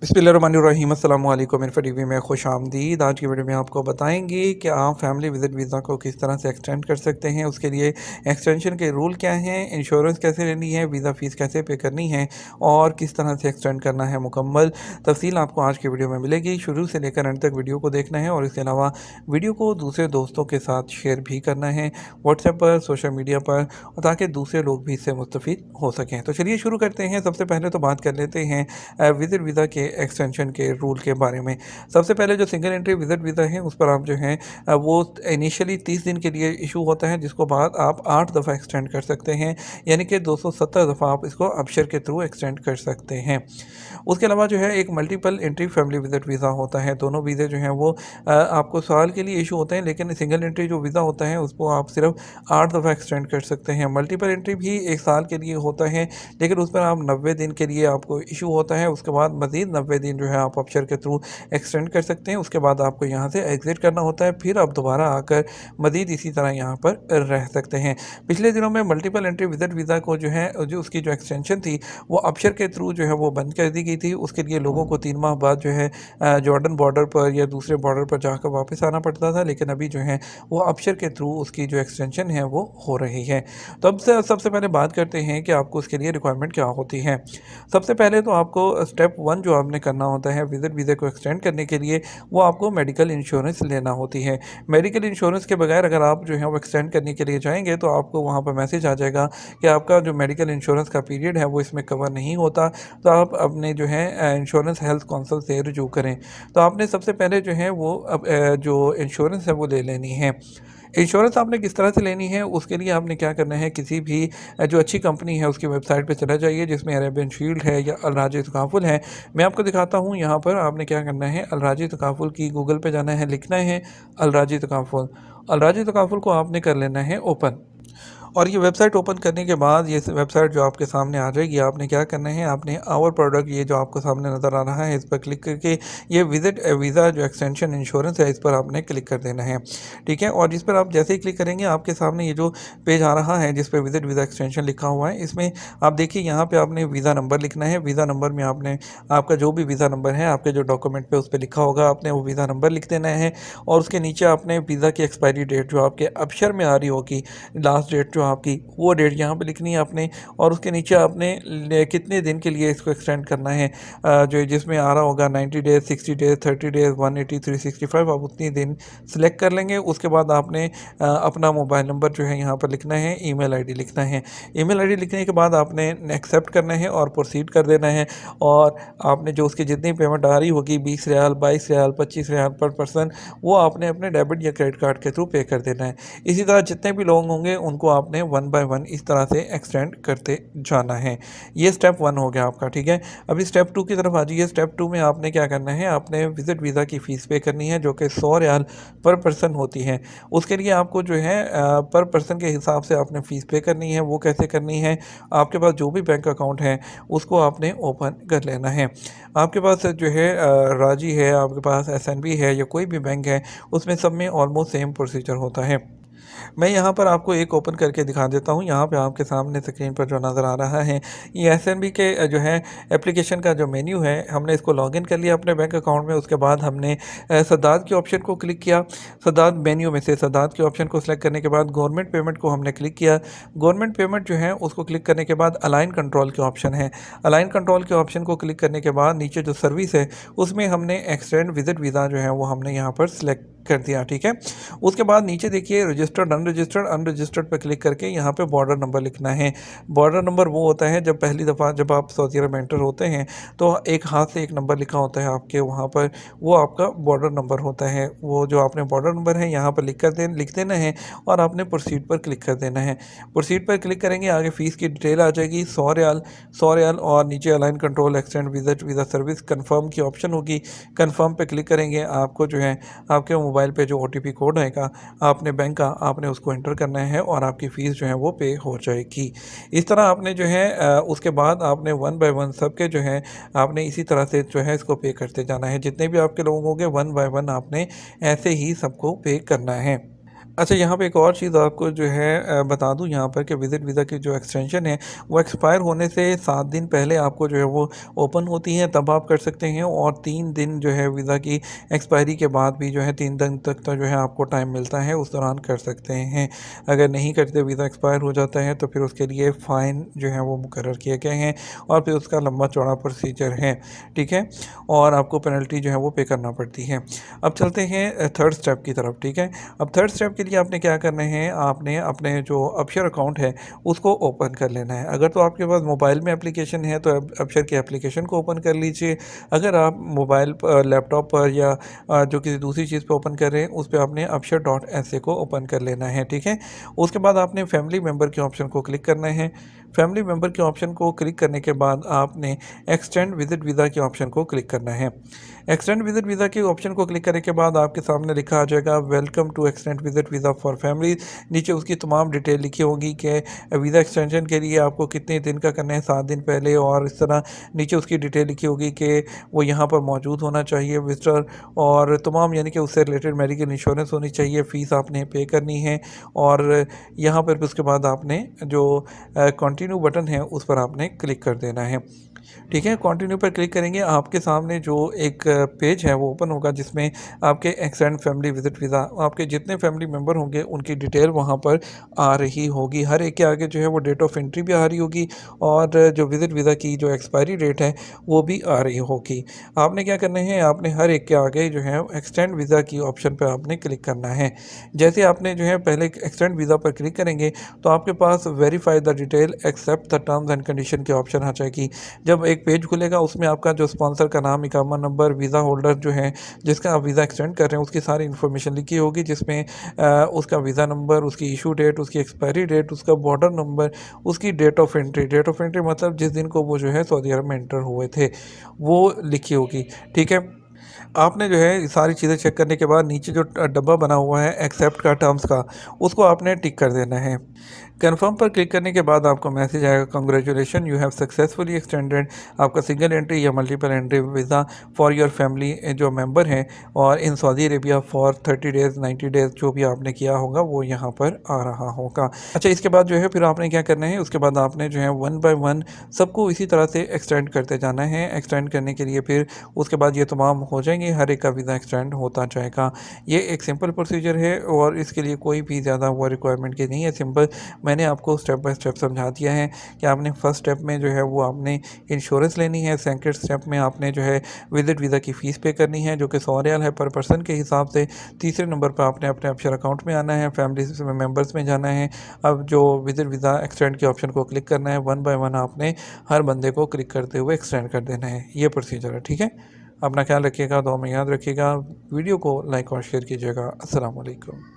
बिस्मिल्लाहिर्रहमानिर्रहीम अस्सलाम वालेकुम इन्फो टीवी में खुशामदीद। आज की वीडियो में आपको बताएंगे कि आप फैमिली विजिट वीज़ा को किस तरह से एक्सटेंड कर सकते हैं, उसके लिए एक्सटेंशन के रूल क्या हैं, इंश्योरेंस कैसे लेनी है, वीज़ा फ़ीस कैसे पे करनी है और किस तरह से एक्सटेंड करना है। मुकम्मल तफसील आपको आज की वीडियो में मिलेगी। शुरू से लेकर अंत तक वीडियो को देखना है और इसके अलावा वीडियो को दूसरे दोस्तों के साथ शेयर भी करना है व्हाट्सएप पर, सोशल मीडिया पर, ताकि दूसरे लोग भी इससे मुस्तफ़ीद हो सकें। तो चलिए शुरू करते हैं। सबसे पहले तो बात कर लेते हैं विज़िट वीज़ा के एक्सटेंशन के रूल के बारे में। सबसे पहले जो सिंगल एंट्री विज़िट वीज़ा है उस पर आप जो हैं वो इनिशियली 30 दिन के लिए इशू होता है, जिसको बाद आप 8 दफ़ा एक्सटेंड कर सकते हैं, यानी कि 270 दफ़ा आप इसको अबशर के थ्रू एक्सटेंड कर सकते हैं। उसके अलावा जो है एक multiple entry family visit visa होता है। दोनों वीज़े जो हैं वो आपको साल के लिए इशू होते हैं, लेकिन सिंगल एंट्री जो वीज़ा होता है उसको आप सिर्फ 8 दफ़ा एक्सटेंड कर सकते हैं। मल्टीपल एंट्री भी 1 साल के लिए होता है, लेकिन उस पर आप 90 दिन के लिए आपको इशू होता है। उसके बाद मज़ीद 90 दिन जो है आप अबशर के थ्रू एक्सटेंड कर सकते हैं। उसके बाद आपको यहाँ से एग्ज़िट करना होता है, फिर आप दोबारा आकर मज़ीद इसी तरह यहाँ पर रह सकते हैं। पिछले दिनों में मल्टीपल एंट्री विज़िट वीज़ा को जो है जो उसकी जो एक्सटेंशन थी वो अबशर के थ्रू जो है वो बंद कर दी गई थी। उसके लिए लोगों को 3 माह बाद जो है जॉर्डन बॉर्डर पर या दूसरे बॉर्डर पर जाकर वापस आना पड़ता था, लेकिन अभी जो है वो अबशर के थ्रू उसकी जो एक्सटेंशन है वो हो रही है। तो अब से सबसे पहले बात करते हैं कि आपको उसके लिए रिक्वायरमेंट क्या होती है। सबसे पहले तो आपको स्टेप 1 जो आपने करना होता है विज़िट वीज़ा को एक्सटेंड करने के लिए, वो आपको मेडिकल इंश्योरेंस लेना होती है। मेडिकल इंश्योरेंस के बगैर अगर आप जो है वो एक्सटेंड करने के लिए जाएँगे तो आपको वहाँ पर मैसेज आ जाएगा कि आपका जो मेडिकल इंश्योरेंस का पीरियड है वो इसमें कवर नहीं होता, तो आप अपने जो है इंश्योरेंस हेल्थ कौंसल से रुजू करें। तो आपने सबसे पहले जो है वो जो इंश्योरेंस है वो ले लेनी है। इंश्योरेंस आपने किस तरह से लेनी है, उसके लिए आपने क्या करना है, किसी भी जो अच्छी कंपनी है उसकी वेबसाइट पे चला जाइए, जिसमें अरेबियन शील्ड है या अल राजी तकाफुल है। मैं आपको दिखाता हूँ। यहाँ पर आपने क्या करना है, अल राजी तकाफुल की गूगल पे जाना है, लिखना है अल राजी तकाफुल। अल राजी तकाफुल को आपने कर लेना है ओपन, और ये वेबसाइट ओपन करने के बाद ये वेबसाइट जो आपके सामने आ जाएगी, आपने क्या करना है, आपने आवर प्रोडक्ट ये जो आपको सामने नज़र आ रहा है इस पर क्लिक करके ये विजिट वीज़ा जो एक्सटेंशन इंश्योरेंस है इस पर आपने क्लिक कर देना है। ठीक है, और जिस पर आप जैसे ही क्लिक करेंगे आपके सामने ये जो पेज आ रहा है जिस पर विजिट वीज़ा एक्सटेंशन लिखा हुआ है, इसमें आप देखिए यहाँ पर आपने वीज़ा नंबर लिखना है। वीज़ा नंबर में आपने आपका जो भी वीज़ा नंबर है आपके जो डॉक्यूमेंट पर उस पर लिखा होगा, आपने वो वीज़ा नंबर लिख देना है। और उसके नीचे आपने वीज़ा की एक्सपायरी डेट जो आपके अबशर में आ रही होगी, लास्ट डेट जो आपकी, वो डेट यहाँ पे लिखनी है आपने। और उसके नीचे आपने कितने दिन के लिए इसको एक्सटेंड करना है, जो जिसमें आ रहा होगा 90 डेज़, 60 डेज़, 30 डेज़, 180, 365, आप उतनी दिन सेलेक्ट कर लेंगे। उसके बाद आपने अपना मोबाइल नंबर जो है यहाँ पर लिखना है, ईमेल आईडी लिखना है। ईमेल आईडी लिखने के बाद आपने एक्सेप्ट करना है और प्रोसीड कर देना है। और आपने जो उसकी जितनी पेमेंट आ रही होगी, 20 रियाल, 22 रियाल, 25 रियाल पर पर्सन, वो आपने अपने डेबिट या क्रेडिट कार्ड के थ्रू पे कर देना है। इसी तरह जितने भी लोग होंगे उनको आपने 1 बाय 1 इस तरह से एक्सटेंड करते जाना है। ये स्टेप 1 हो गया आपका। ठीक है, अभी स्टेप 2 की तरफ आ जाइए। स्टेप 2 में आपने क्या करना है, आपने विजिट वीज़ा की फ़ीस पे करनी है, जो कि 100 रियाल पर पर्सन होती है। उसके लिए आपको जो है पर पर्सन के हिसाब से आपने फ़ीस पे करनी है। वो कैसे करनी है, आपके पास जो भी बैंक अकाउंट है उसको आपने ओपन कर लेना है। आपके पास जो है राजी है, आपके पास एसएनबी है या कोई भी बैंक है, उसमें सब में ऑलमोस्ट सेम प्रोसीजर होता है। मैं यहाँ पर आपको एक ओपन करके दिखा देता हूँ। यहाँ पे आपके सामने स्क्रीन पर जो नज़र आ रहा है, ये एसएनबी के जो है एप्लीकेशन का जो मेन्यू है, हमने इसको लॉगिन कर लिया अपने बैंक अकाउंट में। उसके बाद हमने सद्दात के ऑप्शन को क्लिक किया। सद्दात मेन्यू में से सद्दात के ऑप्शन को सिलेक्ट करने के बाद गवर्नमेंट पेमेंट को हमने क्लिक किया। गवर्नमेंट पेमेंट जो है उसको क्लिक करने के बाद अलाइन कंट्रोल के ऑप्शन है। अलाइन कंट्रोल के ऑप्शन को क्लिक करने के बाद नीचे जो सर्विस है उसमें हमने एक्सटेंड विजिट वीज़ा जो है वो हमने यहाँ पर सिलेक्ट कर दिया। ठीक है, उसके बाद नीचे देखिए रजिस्टर्ड अनरजिस्टर्ड, अनरजिस्टर्ड पर क्लिक करके यहाँ पे बॉर्डर नंबर लिखना है। बॉर्डर नंबर वो होता है जब पहली दफ़ा जब आप सऊदी अरब में एंटर होते हैं तो एक हाथ से एक नंबर लिखा होता है आपके वहाँ पर, वो आपका बॉर्डर नंबर होता है। वो जो आपने बॉर्डर नंबर है यहाँ पर लिख देना है और आपने प्रोसीड पर क्लिक कर देना है। प्रोसीड पर क्लिक करेंगे, आगे फ़ीस की डिटेल आ जाएगी, 100 रियाल, 100 रियाल। और नीचे align control extend visit visa service confirm की ऑप्शन होगी। कन्फर्म पे क्लिक करेंगे, आपको जो है आपके मोबाइल पे जो ओटीपी कोड आएगा आपने बैंक का, आपने उसको एंटर करना है और आपकी फ़ीस जो है वो पे हो जाएगी। इस तरह आपने जो है उसके बाद आपने 1 बाय 1 सबके जो है आपने इसी तरह से जो है इसको पे करते जाना है। जितने भी आपके लोग होंगे 1 बाय 1 आपने ऐसे ही सबको पे करना है। अच्छा, यहाँ पे एक और चीज़ आपको जो है बता दूँ यहाँ पर कि विज़िट वीज़ा की जो एक्सटेंशन है, वो एक्सपायर होने से 7 दिन पहले आपको जो है वो ओपन होती है, तब आप कर सकते हैं। और 3 दिन जो है वीज़ा की एक्सपायरी के बाद भी जो है 3 दिन तक तो जो है आपको टाइम मिलता है, उस दौरान कर सकते हैं। अगर नहीं करते, वीज़ा एक्सपायर हो जाता है, तो फिर उसके लिए फ़ाइन जो है वो मुकर्रर किए गए हैं और फिर उसका लंबा चौड़ा प्रोसीजर है, ठीक है? और आपको पेनल्टी जो है वो पे करना पड़ती है। अब चलते हैं थर्ड स्टेप की तरफ, ठीक है? अब थर्ड स्टेप के लिए आपने क्या करना है, आपने अपने जो अपशर अकाउंट है उसको ओपन कर लेना है। अगर तो आपके पास मोबाइल में एप्लीकेशन है तो अपशर की एप्लीकेशन को ओपन कर लीजिए। अगर आप मोबाइल पर, लैपटॉप पर या जो किसी दूसरी चीज़ पे ओपन कर रहे हैं, उस पे आपने अपशर डॉट एस को ओपन कर लेना है, ठीक है? उसके बाद आपने फैमिली मेम्बर के ऑप्शन को क्लिक करना है। फैमिली मेम्बर के ऑप्शन को क्लिक करने के बाद आपने एक्सटेंड विजिट वीज़ा के ऑप्शन को क्लिक करना है। एक्सटेंड विजिट वीज़ा के ऑप्शन को क्लिक करने के बाद आपके सामने लिखा आ जाएगा welcome to extend visit visa for family. नीचे उसकी तमाम डिटेल लिखी होगी कि वीज़ा एक्सटेंशन के लिए आपको कितने दिन का करना है, 7 दिन पहले, और इस तरह नीचे उसकी डिटेल लिखी होगी कि वो यहाँ पर मौजूद होना चाहिए विजिटर, और तमाम यानी कि उससे रिलेटेड मेडिकल इंश्योरेंस होनी चाहिए, फ़ीस आपने पे करनी है। और यहाँ पर भी उसके बाद आपने जो कंटिन्यू बटन है उस पर आपने क्लिक कर देना है, ठीक है? कंटिन्यू पर क्लिक करेंगे, आपके सामने जो एक पेज है वो ओपन होगा, जिसमें आपके एक्सटेंड फैमिली विजिट वीज़ा, आपके जितने फैमिली मेम्बर होंगे उनकी डिटेल वहाँ पर आ रही होगी। हर एक के आगे जो है वो डेट ऑफ एंट्री भी आ रही होगी, और जो विजिट वीज़ा की जो एक्सपायरी डेट है वो भी आ रही होगी। आपने क्या करना है, आपने हर एक के आगे जो है एक्सटेंड वीज़ा की ऑप्शन पर आपने क्लिक करना है। जैसे आपने जो है पहले एक्सटेंड वीज़ा पर क्लिक करेंगे तो आपके पास verify the detail accept the terms and condition की ऑप्शन आ जाएगी। जब एक पेज खुलेगा, उसमें आपका जो स्पॉन्सर का नाम, इकामा नंबर, वीज़ा होल्डर जो है जिसका आप वीज़ा एक्सटेंड कर रहे हैं, उसकी सारी इन्फॉर्मेशन लिखी होगी, जिसमें उसका वीज़ा नंबर, उसकी इशू डेट, उसकी एक्सपायरी डेट, उसका बॉर्डर नंबर, उसकी डेट ऑफ एंट्री मतलब जिस दिन को वो जो है सऊदी अरब में एंटर हुए थे, वो लिखी होगी, ठीक है? आपने जो है ये सारी चीज़ें चेक करने के बाद नीचे जो डब्बा बना हुआ है एक्सेप्ट का, टर्म्स का, उसको आपने टिक कर देना है। कन्फर्म पर क्लिक करने के बाद आपको मैसेज आएगा, congratulation you have successfully extended आपका सिंगल एंट्री या multiple entry visa for your family जो मेंबर हैं, और in Saudi Arabia for 30 days 90 days जो भी आपने किया होगा वो यहाँ पर आ रहा होगा। अच्छा, इसके बाद जो है फिर आपने क्या करना है, उसके बाद आपने जो है वन बाय वन सबको इसी तरह से एक्सटेंड करते जाना है। एक्सटेंड करने के लिए फिर उसके बाद ये तमाम हो जाएंगे, हर एक का वीज़ा एक्सटेंड होता जाएगा। ये एक सिंपल प्रोसीजर है और इसके लिए कोई भी ज़्यादा वो रिक्वायरमेंट की नहीं है, सिंपल मैंने आपको स्टेप बाय स्टेप समझा दिया है कि आपने फर्स्ट स्टेप में जो है वो आपने इंश्योरेंस लेनी है, सेकंड स्टेप में आपने जो है विजिट वीज़ा की फ़ीस पे करनी है जो कि 100 रियाल है पर पर्सन के हिसाब से। तीसरे नंबर पर आपने अपने अपशर अकाउंट में आना है, फैमिली मेम्बर्स में जाना है। अब जो विजिट वीज़ा एक्सटेंड के ऑप्शन को क्लिक करना है, वन बाय वन आपने हर बंदे को क्लिक करते हुए एक्सटेंड कर देना है। ये प्रोसीजर है, ठीक है? अपना ख्याल रखिएगा, दुआ में याद रखिएगा। वीडियो को लाइक और शेयर कीजिएगा। अस्सलाम वालेकुम।